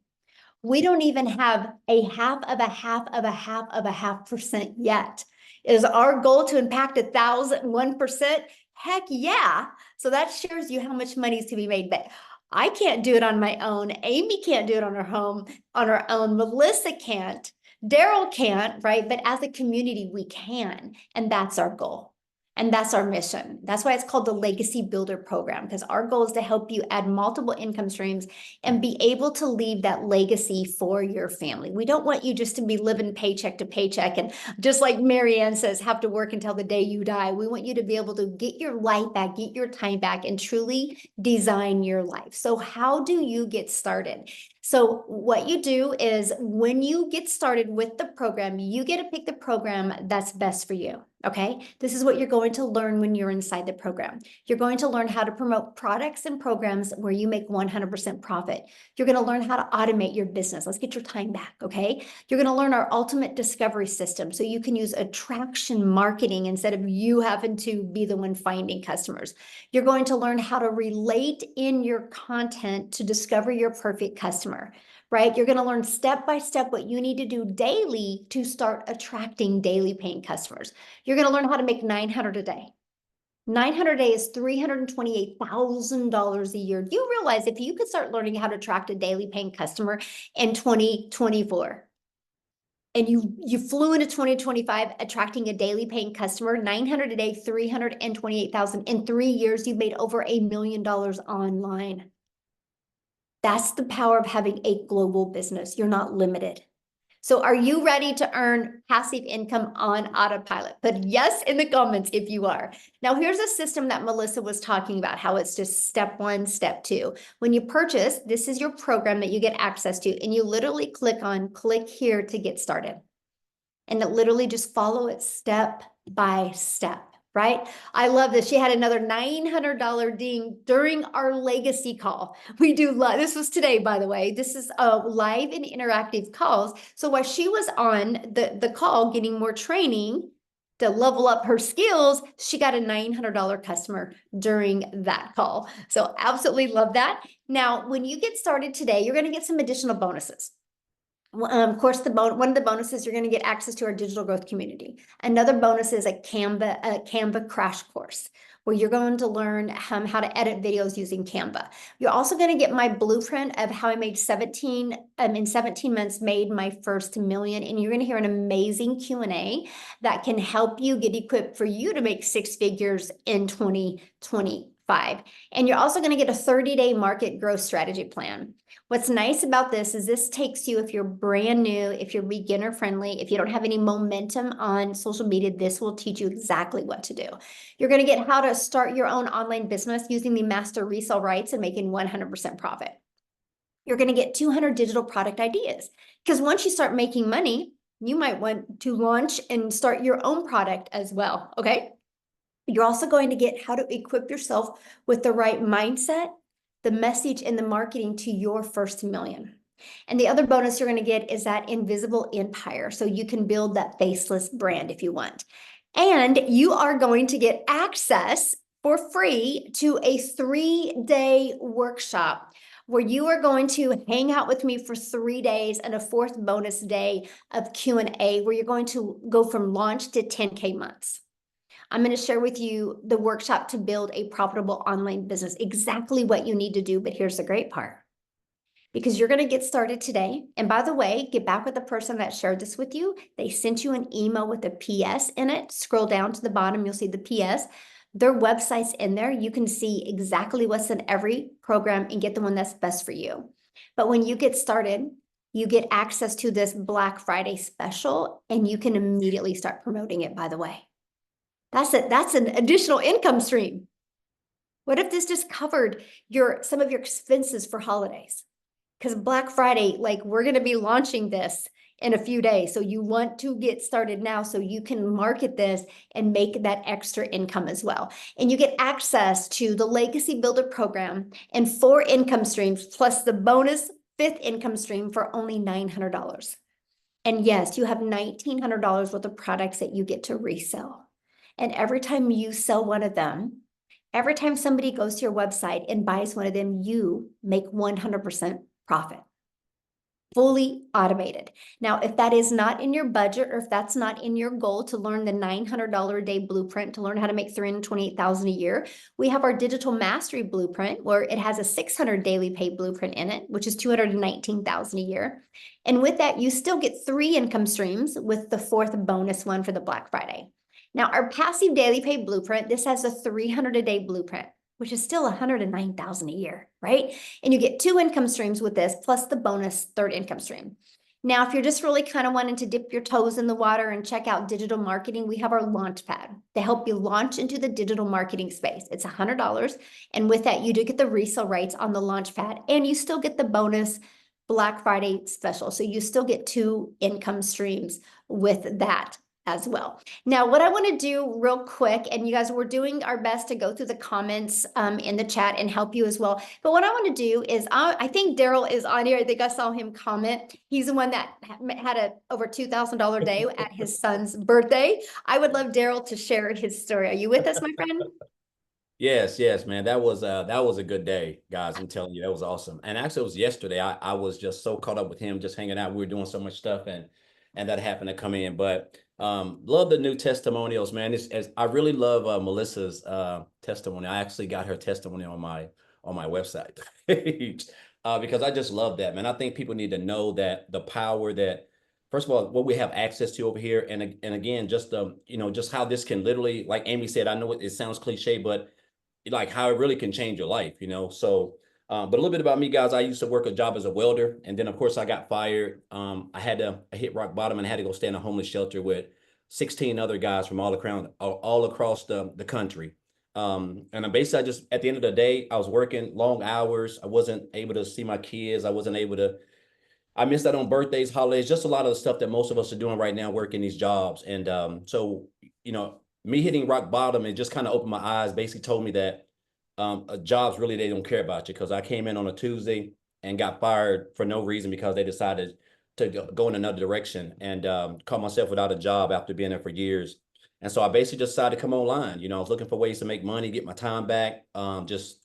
We don't even have a half of a half of a half of a half percent yet. Is our goal to impact 1%? Heck yeah. So that shows you how much money is to be made. But I can't do it on my own. Amy can't do it on her own. Melissa can't. Daryl can't, right? But as a community, we can. And that's our goal. And that's our mission. That's why it's called the Legacy Builder Program, because our goal is to help you add multiple income streams and be able to leave that legacy for your family. We don't want you just to be living paycheck to paycheck and just like Marianne says, have to work until the day you die. We want you to be able to get your life back, get your time back, and truly design your life. So how do you get started? So what you do is when you get started with the program, you get to pick the program that's best for you. Okay, this is what you're going to learn when you're inside the program. You're going to learn how to promote products and programs where you make 100% profit. You're going to learn how to automate your business. Let's get your time back, okay? You're going to learn our ultimate discovery system so you can use attraction marketing instead of you having to be the one finding customers. You're going to learn how to relate in your content to discover your perfect customer. Right? You're going to learn step by step what you need to do daily to start attracting daily paying customers. You're going to learn how to make $900 a day. 900 a day is $328,000 a year. Do you realize if you could start learning how to attract a daily paying customer in 2024 and you flew into 2025 attracting a daily paying customer, 900 a day, 328,000 in 3 years, you've made over $1 million online. That's the power of having a global business. You're not limited. So are you ready to earn passive income on autopilot? Put yes in the comments if you are. Now, here's a system that Melissa was talking about, how it's just step 1, step 2. When you purchase, this is your program that you get access to, and you literally click here to get started. And it literally just follow it step by step. Right? I love this. She had another $900 ding during our legacy call. We do live. This was today, by the way. This is live and interactive calls. So while she was on the call getting more training to level up her skills, she got a $900 customer during that call. So absolutely love that. Now, when you get started today, you're going to get some additional bonuses. Of course, one of the bonuses, you're going to get access to our digital growth community. Another bonus is a Canva crash course where you're going to learn how to edit videos using Canva. You're also going to get my blueprint of how I made in 17 months, made my first million. And you're going to hear an amazing Q&A that can help you get equipped for you to make 6 figures in 2025. And you're also going to get a 30-day market growth strategy plan. What's nice about this is this takes you, if you're brand new, if you're beginner friendly, if you don't have any momentum on social media, this will teach you exactly what to do. You're going to get how to start your own online business using the master resale rights and making 100% profit. You're going to get 200 digital product ideas, because once you start making money, you might want to launch and start your own product as well. Okay. You're also going to get how to equip yourself with the right mindset, the message, and the marketing to your first million. And the other bonus you're going to get is that invisible empire. So you can build that faceless brand if you want. And you are going to get access for free to a 3-day workshop where you are going to hang out with me for 3 days and a 4th bonus day of Q&A where you're going to go from launch to 10K months. I'm going to share with you the workshop to build a profitable online business, exactly what you need to do. But here's the great part, because you're going to get started today. And by the way, get back with the person that shared this with you. They sent you an email with a PS in it. Scroll down to the bottom, you'll see the PS. Their website's in there. You can see exactly what's in every program and get the one that's best for you. But when you get started, you get access to this Black Friday special, and you can immediately start promoting it, by the way. That's an additional income stream. What if this just covered some of your expenses for holidays? Because Black Friday, like, we're going to be launching this in a few days. So you want to get started now so you can market this and make that extra income as well. And you get access to the Legacy Builder program and 4 income streams, plus the bonus 5th income stream for only $900. And yes, you have $1,900 worth of products that you get to resell. And every time you sell one of them, every time somebody goes to your website and buys one of them, you make 100% profit. fully automated. Now, if that is not in your budget, or if that's not in your goal to learn the $900 a day blueprint to learn how to make $328,000 a year, we have our digital mastery blueprint where it has a 600 daily pay blueprint in it, which is $219,000 a year. And with that, you still get 3 income streams with the 4th bonus one for the Black Friday. Now, our passive daily pay blueprint, this has a 300 a day blueprint, which is still $109,000 a year, right? And you get 2 income streams with this, plus the bonus 3rd income stream. Now, if you're just really kind of wanting to dip your toes in the water and check out digital marketing, we have our Launchpad to help you launch into the digital marketing space. It's $100. And with that, you do get the resale rights on the Launchpad, and you still get the bonus Black Friday special. So you still get 2 income streams with that as well. Now, what I want to do real quick, and you guys, we're doing our best to go through the comments in the chat and help you as well. But what I want to do is, I think Daryl is on here. I think I saw him comment. He's the one that had a over $2,000 day at his son's birthday. I would love Daryl to share his story. Are you with us, my friend? Yes, man. That was a good day, guys. I'm telling you, that was awesome. And actually, it was yesterday. I was just so caught up with him, just hanging out. We were doing so much stuff, and that happened to come in. But love the new testimonials, man. As I really love Melissa's testimony. I actually got her testimony on my website because I just love that, man. I think people need to know that the power that, first of all, what we have access to over here, and again, just just how this can literally, like Amy said, I know it sounds cliche, but like how it really can change your life, So, but a little bit about me, guys. I used to work a job as a welder, and then of course I got fired. I hit rock bottom and I had to go stay in a homeless shelter with 16 other guys from all across the country. And basically, I just, at the end of the day, I was working long hours. I wasn't able to see my kids. I missed out on birthdays, holidays, just a lot of the stuff that most of us are doing right now, working these jobs. And so, me hitting rock bottom, it just kind of opened my eyes, basically told me that jobs really, they don't care about you, because I came in on a Tuesday and got fired for no reason because they decided to go in another direction, and caught myself without a job after being there for years. And so I basically just decided to come online. I was looking for ways to make money, get my time back, just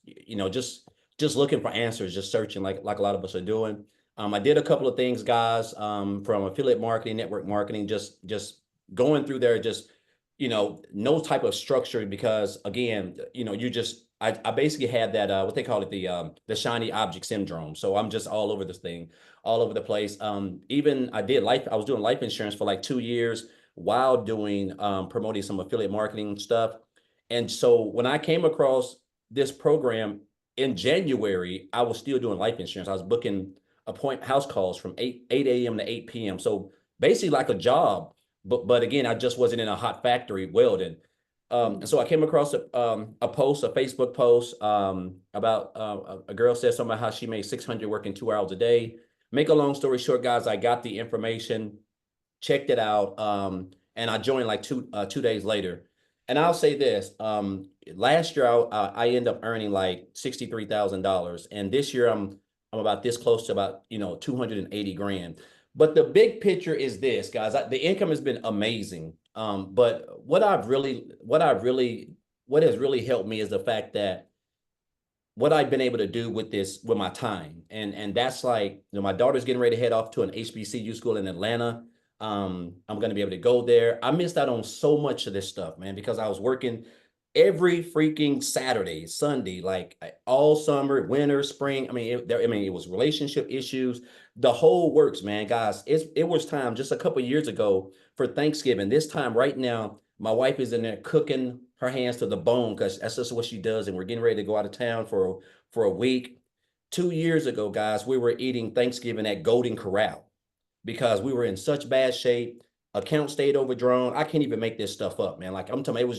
looking for answers, just searching like a lot of us are doing. I did a couple of things, guys, from affiliate marketing, network marketing, just going through there, just, no type of structure, because again, I basically had that, what they call it, the shiny object syndrome. So I'm just all over this thing, all over the place. Even I was doing life insurance for like 2 years while doing, promoting some affiliate marketing stuff. And so when I came across this program in January, I was still doing life insurance. I was booking house calls from 8 a.m. to 8 p.m. So basically like a job, but again, I just wasn't in a hot factory welding. And so I came across a Facebook post about a girl said something about how she made 600 working 2 hours a day. Make a long story short, guys, I got the information, checked it out, and I joined like two days later. And I'll say this, last year I ended up earning like $63,000, and this year I'm about this close to about 280 grand. But the big picture is this, guys. The income has been amazing. But what has really helped me is the fact that what I've been able to do with my time. And that's like, my daughter's getting ready to head off to an HBCU school in Atlanta. I'm going to be able to go there. I missed out on so much of this stuff, man, because I was working every freaking Saturday, Sunday, like all summer, winter, spring. It was relationship issues, the whole works, man. Guys, it was time just a couple of years ago for Thanksgiving. This time right now, my wife is in there cooking her hands to the bone, because that's just what she does. And we're getting ready to go out of town for a week. 2 years ago, guys, we were eating Thanksgiving at Golden Corral because we were in such bad shape. Account stayed overdrawn. I can't even make this stuff up, man. Like I'm telling you,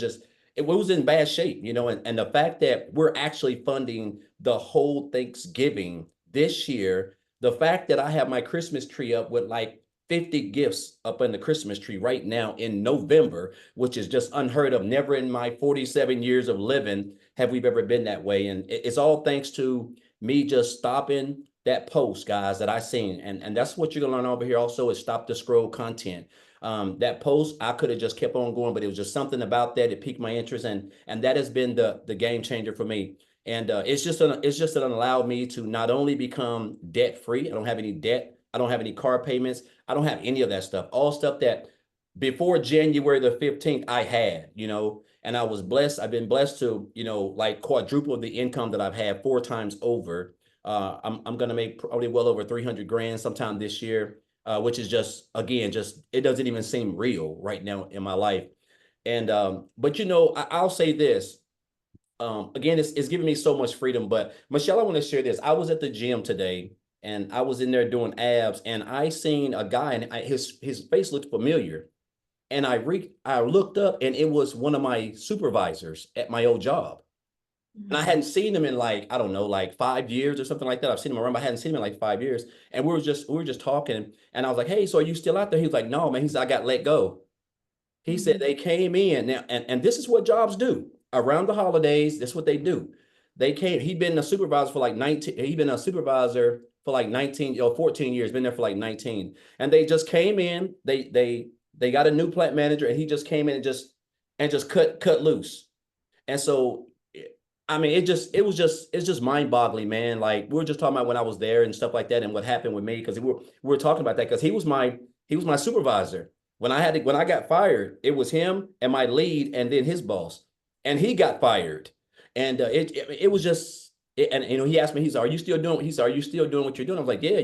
it was in bad shape, and the fact that we're actually funding the whole Thanksgiving this year, the fact that I have my Christmas tree up with like 50 gifts up in the Christmas tree right now in November, which is just unheard of. Never in my 47 years of living have we ever been that way. And it's all thanks to me just stopping that post, guys, that I seen. And that's what you're gonna learn over here also, is stop the scroll content. That post, I could have just kept on going, but it was just something about that. It piqued my interest, and that has been the game changer for me. And it's just allowed me to not only become debt free. I don't have any debt I don't have any car payments. I don't have any of that stuff. All stuff that before January the 15th I had, and I was blessed. I've been blessed to, like quadruple the income that I've had 4 times over. I'm going to make probably well over 300 grand sometime this year, which is just, again, it doesn't even seem real right now in my life. And, but I'll say this, again, it's giving me so much freedom, but Michelle, I want to share this. I was at the gym today and I was in there doing abs and I seen a guy and his face looked familiar. And I looked up and it was one of my supervisors at my old job. And I hadn't seen him in like, I don't know, like 5 years or something like that. I've seen him around, but I hadn't seen him in like 5 years. And we were just talking. And I was like, hey, so are you still out there? He was like, no, man. He said, I got let go. He said they came in now, and this is what jobs do around the holidays. That's what they do. He'd been a supervisor for like 19, he'd been a supervisor for like 19 or 14 years, been there for like 19. And they just came in, they got a new plant manager and he just came in and just cut loose. And so, I mean, it's just mind boggling, man. Like we were just talking about when I was there and stuff like that and what happened with me. Cause we were talking about that because he was my supervisor. When I got fired, it was him and my lead and then his boss, and he got fired. And it was just, and he asked me, he said, are you still doing what you're doing? I was like, yeah,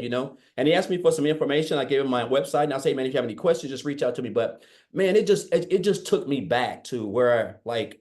and he asked me for some information. I gave him my website and I say, man, if you have any questions, just reach out to me. But man, it just took me back to where like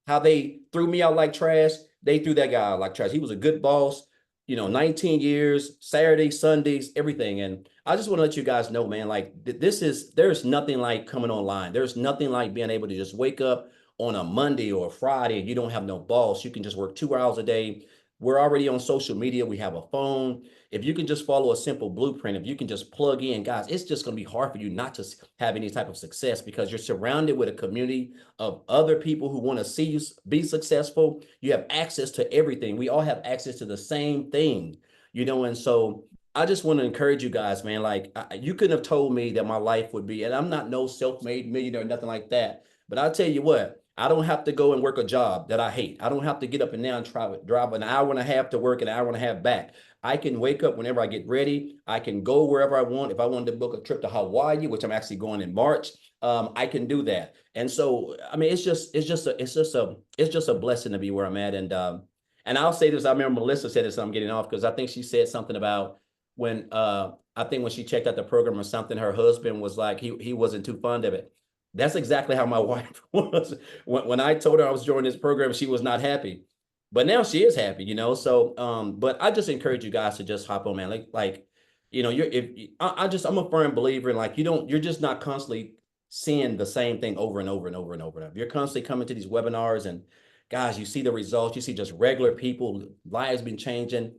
how they threw me out like trash. They threw that guy out like trash. He was a good boss, 19 years, Saturdays, Sundays, everything. And I just want to let you guys know, man, like there's nothing like coming online. There's nothing like being able to just wake up on a Monday or a Friday and you don't have no boss. You can just work 2 hours a day. We're already on social media. We have a phone. If you can just follow a simple blueprint, if you can just plug in, guys, it's just going to be hard for you not to have any type of success because you're surrounded with a community of other people who want to see you be successful. You have access to everything. We all have access to the same thing, and so I just want to encourage you guys, man. Like you couldn't have told me that my life would be, and I'm not no self-made millionaire, nothing like that. But I'll tell you what, I don't have to go and work a job that I hate. I don't have to get up and down and drive an hour and a half to work, an hour and a half back. I can wake up whenever I get ready. I can go wherever I want. If I wanted to book a trip to Hawaii, which I'm actually going in March, I can do that. And so, I mean, it's just a blessing to be where I'm at. And I'll say this. I remember Melissa said this. I'm getting off because I think she said something about when when she checked out the program or something, her husband was like he wasn't too fond of it. That's exactly how my wife was. When I told her I was joining this program, she was not happy. But now she is happy, So, but I just encourage you guys to just hop on, man. I'm a firm believer in like you're just not constantly seeing the same thing over and over and over and over and over. You're constantly coming to these webinars and guys, you see the results. You see just regular people, lives been changing.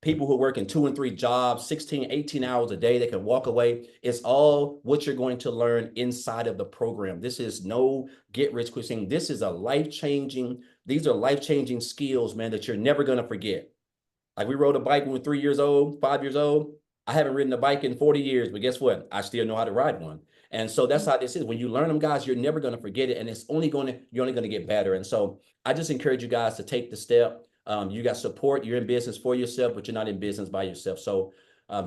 People who work in 2 and 3 jobs, 16, 18 hours a day, they can walk away. It's all what you're going to learn inside of the program. This is no get rich quick thing. These are life-changing skills, man, that you're never going to forget. Like we rode a bike when we were 3 years old, 5 years old. I haven't ridden a bike in 40 years, but guess what? I still know how to ride one. And so that's how this is. When you learn them, guys, you're never going to forget it. And you're only going to get better. And so I just encourage you guys to take the step. You got support. You're in business for yourself, but you're not in business by yourself. So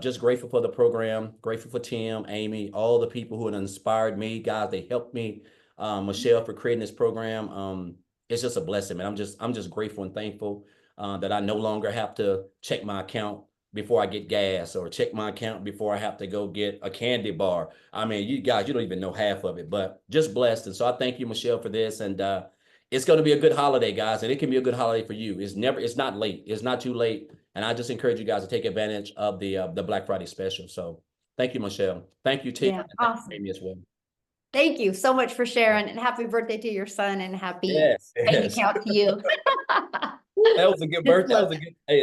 just grateful for the program, grateful for Tim, Amy, all the people who have inspired me, guys. They helped me. Michelle for creating this program. It's just a blessing, man. I'm just grateful and thankful that I no longer have to check my account before I get gas or check my account before I have to go get a candy bar. I mean, you guys, you don't even know half of it, but just blessed. And so I thank you, Michelle, for this. And it's going to be a good holiday, guys, and it can be a good holiday for you. It's not late. It's not too late. And I just encourage you guys to take advantage of the Black Friday special. So thank you, Michelle. Thank you, Tim. Yeah, awesome. Amy as well. Thank you so much for sharing, and happy birthday to your son and happy bank account to you. That was a good birthday.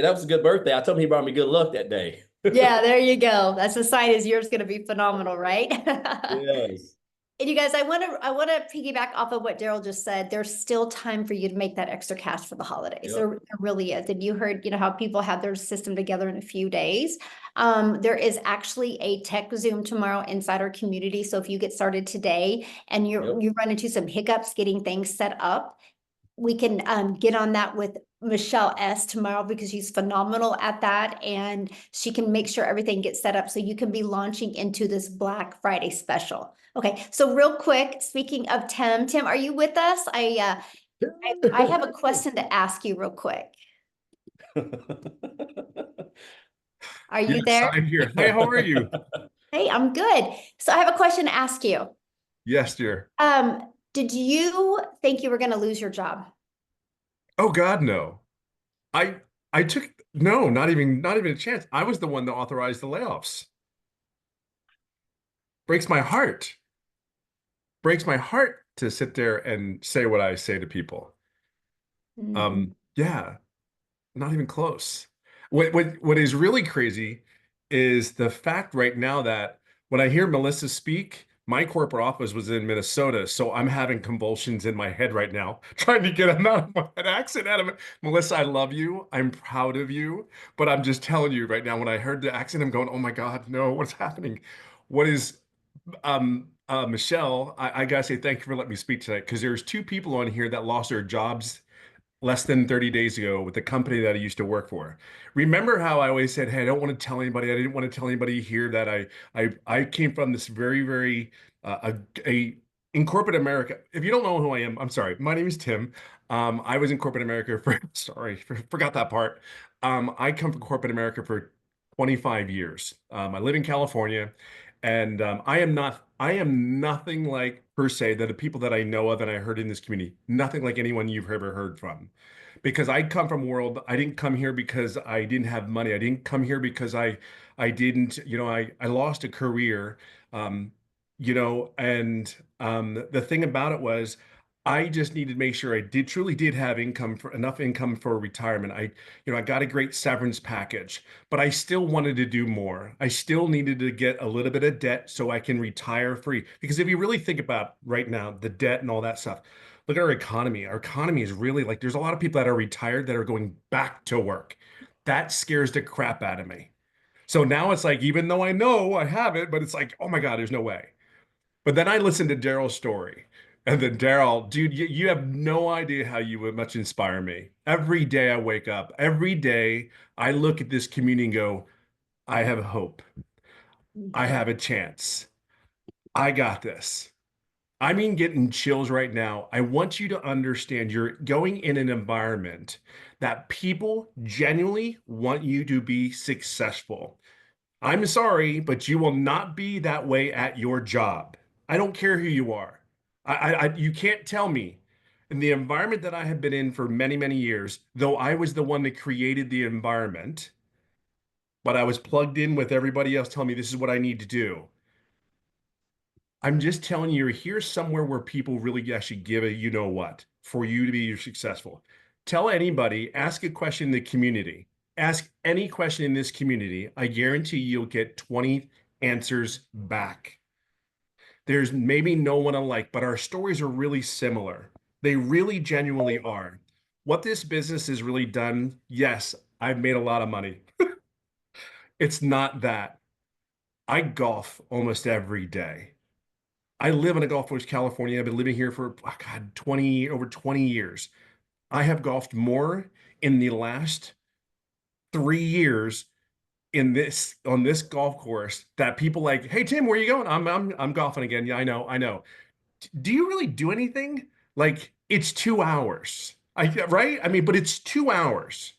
That was a good birthday. I told him he brought me good luck that day. Yeah, there you go. That's a sign as yours going to be phenomenal, right? Yes. And you guys, I want to piggyback off of what Daryl just said. There's still time for you to make that extra cash for the holidays. Yep. There really is. And you heard, how people have their system together in a few days. There is actually a tech Zoom tomorrow inside our community. So if you get started today and you run into some hiccups getting things set up, we can get on that with Michelle S. tomorrow because she's phenomenal at that, and she can make sure everything gets set up so you can be launching into this Black Friday special. Okay, so real quick, speaking of Tim, are you with us? I have a question to ask you real quick. Are you Yes, there? I'm here. Hi, how are you? Hey, I'm good. So I have a question to ask you. Yes, dear. Did you think you were going to lose your job? Oh God, no. I I took no, not even a chance. I was the one that authorized the layoffs. Breaks my heart. Breaks my heart to sit there and say what I say to people. Yeah, not even close. What is really crazy is the fact right now that when I hear Melissa speak, my corporate office was in Minnesota, so I'm having convulsions in my head right now, trying to get an accent out of it. Melissa, I love you. I'm proud of you, but I'm just telling you right now, when I heard the accent, I'm going, oh my God, no, what's happening? What is Michelle, I gotta say thank you for letting me speak tonight because there's two people on here that lost their jobs less than 30 days ago with the company that I used to work for. Remember how I always said, hey, I don't want to tell anybody. I didn't want to tell anybody here that I came from this very in corporate America. If you don't know who I am, I'm sorry. My name is Tim. I was in corporate America for forgot that part. I come from corporate America for 25 years. I live in California, and I am nothing like per se that the people that I know of and I heard in this community, nothing like anyone you've ever heard from. Because I come from a world, I didn't come here because I didn't have money. I didn't come here because I didn't, I lost a career, um, and the thing about it was I just needed to make sure I truly did have enough income for retirement. I got a great severance package, but I still wanted to do more. I still needed to get a little bit of debt so I can retire free. Because if you really think about right now, the debt and all that stuff, look at our economy. Our economy is really like there's a lot of people that are retired that are going back to work. That scares the crap out of me. So now it's like, even though I know I have it, but it's like, oh my God, there's no way. But then I listened to Daryl's story. And then Daryl, dude, you have no idea how you would much inspire me. Every day I wake up, every day I look at this community and go, I have hope. I have a chance. I got this. I mean, getting chills right now. I want you to understand you're going in an environment that people genuinely want you to be successful. I'm sorry, but you will not be that way at your job. I don't care who you are. You can't tell me. In the environment that I have been in for many years, though I was the one that created the environment, but I was plugged in with everybody else telling me this is what I need to do. I'm just telling you, you're here somewhere where people really actually give a you know what for you to be successful. Tell anybody, ask a question in the community. Ask any question in this community. I guarantee you'll get 20 answers back. There's maybe no one alike, but our stories are really similar. They really genuinely are. What this business has really done, yes, I've made a lot of money. It's not that. I golf almost every day. I live in a Gulf Coast, California. I've been living here for, oh God, over 20 years. I have golfed more in the last 3 years on this golf course that people like, hey Tim, where are you going? I'm golfing again. Yeah, I know. Do you really do anything? Like it's 2 hours. Right? I mean, but it's 2 hours.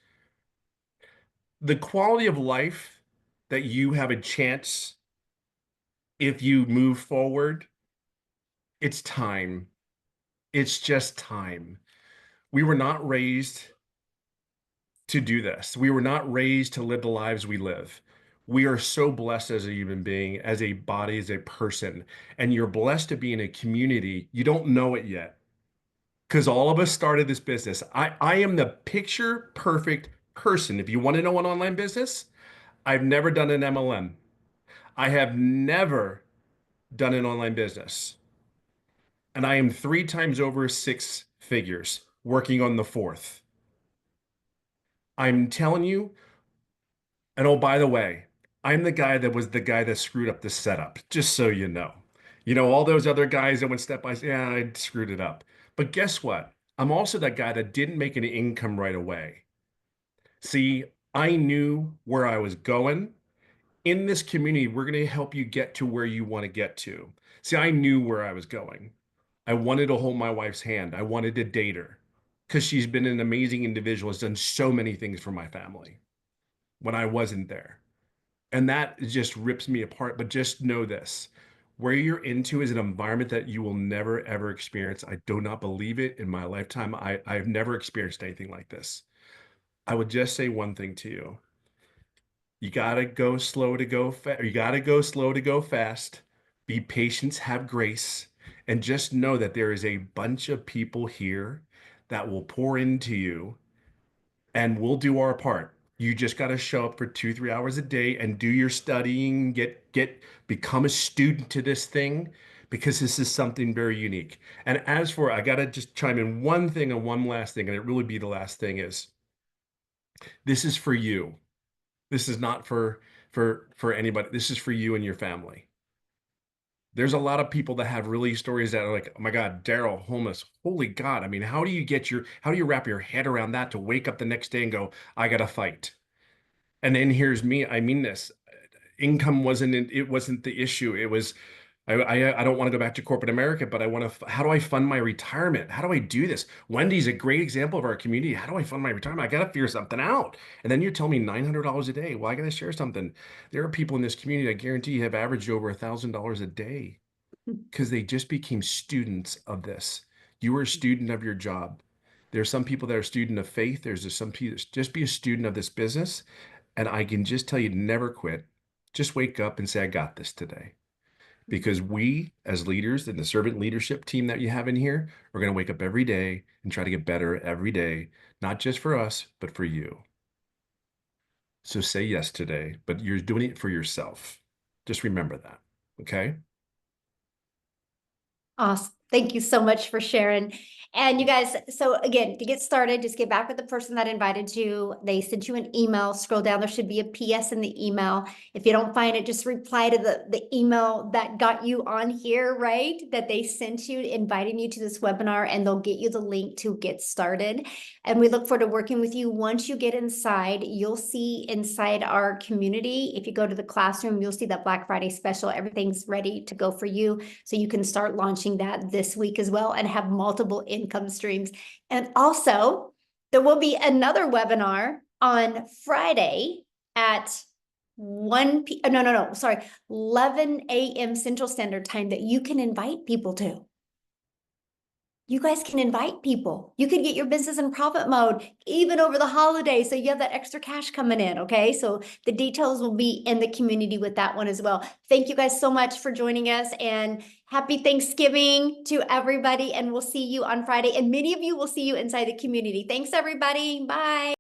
The quality of life that you have a chance if you move forward, it's time. It's just time. We were not raised to do this. We were not raised to live the lives we live. We are so blessed as a human being, as a body, as a person, and you're blessed to be in a community. You don't know it yet because all of us started this business. I am the picture perfect person. If you want to know an online business, I've never done an MLM. I have never done an online business. And I am 3 times over 6 figures working on the fourth. I'm telling you, and oh, by the way, I'm the guy that was the guy that screwed up the setup, just so you know. You know, all those other guys that went step by step, yeah, I screwed it up. But guess what? I'm also that guy that didn't make an income right away. See, I knew where I was going. In this community, we're going to help you get to where you want to get to. See, I knew where I was going. I wanted to hold my wife's hand. I wanted to date her because she's been an amazing individual, has done so many things for my family when I wasn't there. And that just rips me apart. But just know this, where you're into is an environment that you will never, ever experience. I do not believe it in my lifetime. I've never experienced anything like this. I would just say one thing to you. You gotta go slow to go fast. You gotta go slow to go fast. Be patient, have grace, and just know that there is a bunch of people here that will pour into you, and we'll do our part. You just got to show up for 2, 3 hours a day and do your studying, become a student to this thing, because this is something very unique. And as for, I got to just chime in one thing and one last thing, and it really be the last thing is, this is for you. This is not for anybody. This is for you and your family. There's a lot of people that have really stories that are like, oh my God, Daryl, homeless. Holy God. I mean, how do you wrap your head around that to wake up the next day and go, I got to fight? And then here's me. I mean this. Income wasn't the issue. It was, I don't want to go back to corporate America, but I want to, how do I fund my retirement? How do I do this? Wendy's a great example of our community. How do I fund my retirement? I got to figure something out. And then you tell me $900 a day. Well, I got to share something. There are people in this community, I guarantee you, have averaged over $1,000 a day because they just became students of this. You were a student of your job. There's some people that are student of faith. There's just some people, just be a student of this business. And I can just tell you, never quit. Just wake up and say, I got this today. Because we, as leaders in the servant leadership team that you have in here, are going to wake up every day and try to get better every day, not just for us, but for you. So say yes today, but you're doing it for yourself. Just remember that. Okay. Awesome. Thank you so much for sharing. And you guys, so again, to get started, just get back with the person that invited you. They sent you an email, scroll down, there should be a PS in the email. If you don't find it, just reply to the email that got you on here, right? That they sent you, inviting you to this webinar, and they'll get you the link to get started. And we look forward to working with you. Once you get inside, you'll see inside our community. If you go to the classroom, you'll see that Black Friday special. Everything's ready to go for you. So you can start launching that this week as well and have multiple income streams. And also, there will be another webinar on Friday at 11 a.m. Central Standard Time that you can invite people to. You guys can invite people. You can get your business in profit mode even over the holidays. So you have that extra cash coming in. Okay. So the details will be in the community with that one as well. Thank you guys so much for joining us, and happy Thanksgiving to everybody. And we'll see you on Friday. And many of you will see you inside the community. Thanks, everybody. Bye.